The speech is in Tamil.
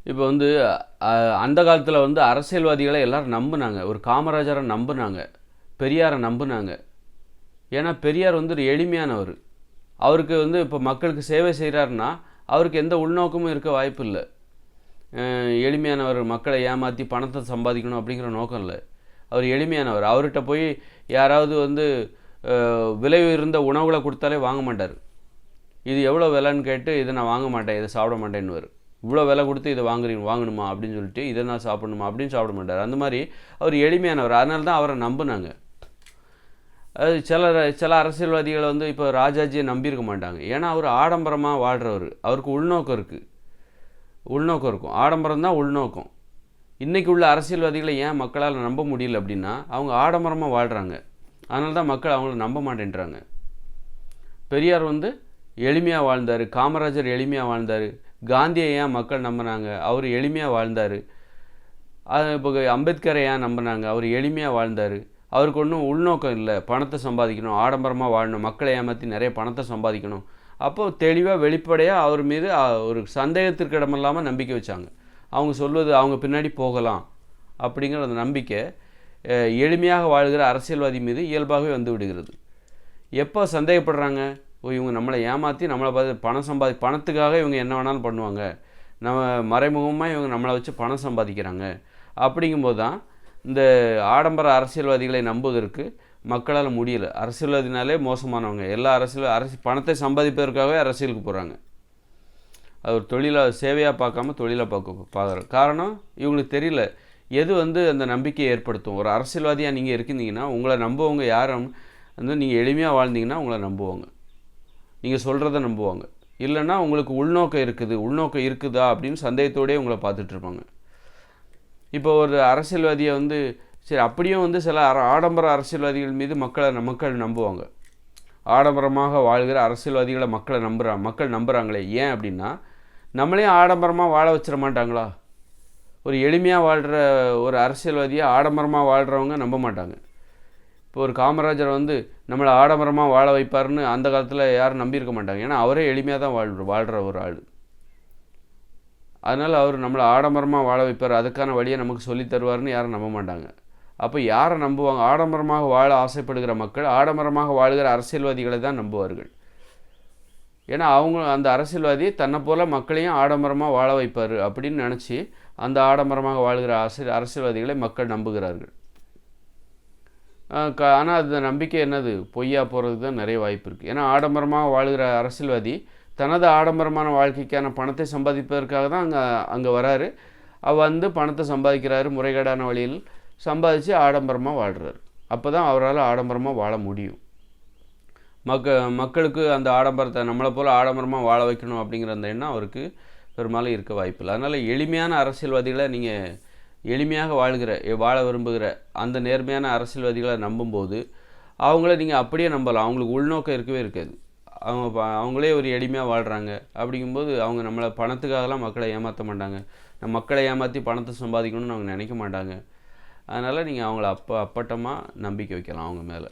இப்போ வந்து அந்த காலத்தில் வந்து அரசியல்வாதிகளை எல்லோரும் நம்பினாங்க. ஒரு காமராஜரை நம்பினாங்க, பெரியாரை நம்பினாங்க. ஏன்னா பெரியார் வந்து ஒரு எளிமையானவர். அவருக்கு வந்து இப்போ மக்களுக்கு சேவை செய்கிறாருன்னா அவருக்கு எந்த உள்நோக்கமும் இருக்க வாய்ப்பு இல்லை. எளிமையானவர், மக்களை ஏமாற்றி பணத்தை சம்பாதிக்கணும் அப்படிங்கிற நோக்கம் இல்லை. அவர் எளிமையானவர். அவர்கிட்ட போய் யாராவது வந்து விலை உயர்ந்த உணவுகளை கொடுத்தாலே வாங்க மாட்டார். இது எவ்வளோ விலைன்னு கேட்டு இதை நான் வாங்க மாட்டேன், இதை சாப்பிட மாட்டேன்னுவார். இவ்வளோ விலை கொடுத்து இதை வாங்கணுமா அப்படின்னு சொல்லிட்டு இதை நான் சாப்பிடணுமா அப்படின்னு சாப்பிட மாட்டார். அந்த மாதிரி அவர் எளிமையானவர். அதனால தான் அவரை நம்பினாங்க. அது சில அரசியல்வாதிகளை வந்து இப்போ ராஜாஜியை நம்பியிருக்க மாட்டாங்க. ஏன்னா அவர் ஆடம்பரமாக வாழ்கிறவர். அவருக்கு உள்நோக்கம் இருக்கும். ஆடம்பரம் தான் உள்நோக்கம். இன்றைக்கி உள்ள அரசியல்வாதிகளை ஏன் மக்களால் நம்ப முடியல அப்படின்னா அவங்க ஆடம்பரமாக வாழ்கிறாங்க. அதனால தான் மக்கள் அவங்கள நம்ப மாட்டேன்றாங்க. பெரியார் வந்து எளிமையாக வாழ்ந்தார், காமராஜர் எளிமையாக வாழ்ந்தார், காந்தியை ஏன் மக்கள் நம்பினாங்க, அவர் எளிமையாக வாழ்ந்தார். இப்போ அம்பேத்கரை ஏன் நம்பினாங்க, அவர் எளிமையாக வாழ்ந்தார். அவருக்கு ஒன்றும் உள்நோக்கம் இல்லை, பணத்தை சம்பாதிக்கணும், ஆடம்பரமாக வாழணும், மக்களை ஏமாற்றி நிறைய பணத்தை சம்பாதிக்கணும். அப்போது தெளிவாக வெளிப்படையாக அவர் மீது ஒரு சந்தேகத்திற்கு இடமில்லாமல் நம்பிக்கை வச்சாங்க. அவங்க சொல்வது அவங்க பின்னாடி போகலாம் அப்படிங்கிற அந்த நம்பிக்கை எளிமையாக வாழ்கிற அரசியல்வாதி மீது இயல்பாகவே வந்து விடுகிறது. எப்போ சந்தேகப்படுறாங்க, இவங்க நம்மளை ஏமாற்றி நம்மளை பார்த்து பணத்துக்காக இவங்க என்ன வேணாலும் பண்ணுவாங்க, நம்ம மறைமுகமாக இவங்க நம்மளை வச்சு பணம் சம்பாதிக்கிறாங்க, அப்படிங்கும்போது தான் இந்த ஆடம்பர அரசியல்வாதிகளை நம்புவதற்கு மக்களால் முடியலை. அரசியல்வாதினாலே மோசமானவங்க. எல்லா பணத்தை சம்பாதிப்பதற்காகவே அரசியலுக்கு போகிறாங்க. அது ஒரு தொழிலாக சேவையாக பார்க்காம தொழிலாக பார்க்குற காரணம் இவங்களுக்கு தெரியல எது வந்து அந்த நம்பிக்கையை ஏற்படுத்தும். ஒரு அரசியல்வாதியாக நீங்கள் இருக்கீங்கன்னா உங்களை நம்புவவங்க யாரும் வந்து நீங்கள் எளிமையாக வாழ்ந்தீங்கன்னா உங்களை நம்புவாங்க, நீங்கள் சொல்கிறத நம்புவாங்க. இல்லைன்னா உங்களுக்கு உள்நோக்கம் இருக்குதா அப்படின்னு சந்தேகத்தோடய உங்களை பார்த்துட்ருப்பாங்க. இப்போ ஒரு அரசியல்வாதியை வந்து சரி அப்படியும் வந்து சில ஆடம்பர அரசியல்வாதிகள் மீது மக்கள் நம்புவாங்க. ஆடம்பரமாக வாழ்கிற அரசியல்வாதிகளை மக்கள் நம்புகிறாங்களே ஏன் அப்படின்னா நம்மளே ஆடம்பரமாக வாழ வச்சிட மாட்டாங்களா? ஒரு எளிமையாக வாழ்கிற ஒரு அரசியல்வாதியை ஆடம்பரமாக வாழ்கிறவங்க நம்ப மாட்டாங்க. இப்போ ஒரு காமராஜர் வந்து நம்மளை ஆடம்பரமாக வாழ வைப்பார்னு அந்த காலத்தில் யாரும் நம்பியிருக்க மாட்டாங்க. ஏன்னா அவரே எளிமையாக தான் வாழ்கிற ஒரு ஆள். அதனால் அவர் நம்மளை ஆடம்பரமாக வாழ வைப்பார், அதுக்கான வழியை நமக்கு சொல்லித் தருவார்னு யாரும் நம்ப மாட்டாங்க. அப்போ யாரை நம்புவாங்க? ஆடம்பரமாக வாழ ஆசைப்படுகிற மக்கள் ஆடம்பரமாக வாழ்கிற அரசியல்வாதிகளை தான் நம்புவார்கள். ஏன்னா அந்த அரசியல்வாதி தன்னை போல் மக்களையும் ஆடம்பரமாக வாழ வைப்பார் அப்படின்னு நினச்சி அந்த ஆடம்பரமாக வாழ்கிற அரசியல்வாதிகளை மக்கள் நம்புகிறார்கள். ஆனால் அந்த நம்பிக்கை என்னது பொய்யா போகிறதுக்கு தான் நிறைய வாய்ப்பு இருக்குது. ஏன்னா ஆடம்பரமாக வாழ்கிற அரசியல்வாதி தனது ஆடம்பரமான வாழ்க்கைக்கான பணத்தை சம்பாதிப்பதற்காக தான் அங்கே வராரு. வந்து பணத்தை சம்பாதிக்கிறாரு, முறைகேடான வழியில் சம்பாதிச்சு ஆடம்பரமாக வாழ்கிறார். அப்போ தான் அவரால் ஆடம்பரமாக வாழ முடியும். மக்களுக்கு அந்த ஆடம்பரத்தை நம்மளை போல் ஆடம்பரமாக வாழ வைக்கணும் அப்படிங்கிற அந்த எண்ணம் அவருக்கு பெரும்பாலும் இருக்க வாய்ப்பில்லை. அதனால் எளிமையான அரசியல்வாதிகளை நீங்கள் எளிமையாக வாழ விரும்புகிற அந்த நேர்மையான அரசியல்வாதிகளை நம்பும்போது அவங்கள நீங்கள் அப்படியே நம்பலாம். அவங்களுக்கு உள்நோக்கம் இருக்கவே இருக்காது. அவங்களே ஒரு எளிமையாக வாழ்கிறாங்க அப்படிங்கும்போது அவங்க நம்மளை பணத்துக்காகலாம் மக்களை ஏமாற்ற மாட்டாங்க. மக்களை ஏமாற்றி பணத்தை சம்பாதிக்கணும்னு அவங்க நினைக்க மாட்டாங்க. அதனால் நீங்கள் அவங்கள அப்பட்டமாக நம்பிக்கை வைக்கலாம் அவங்க மேலே.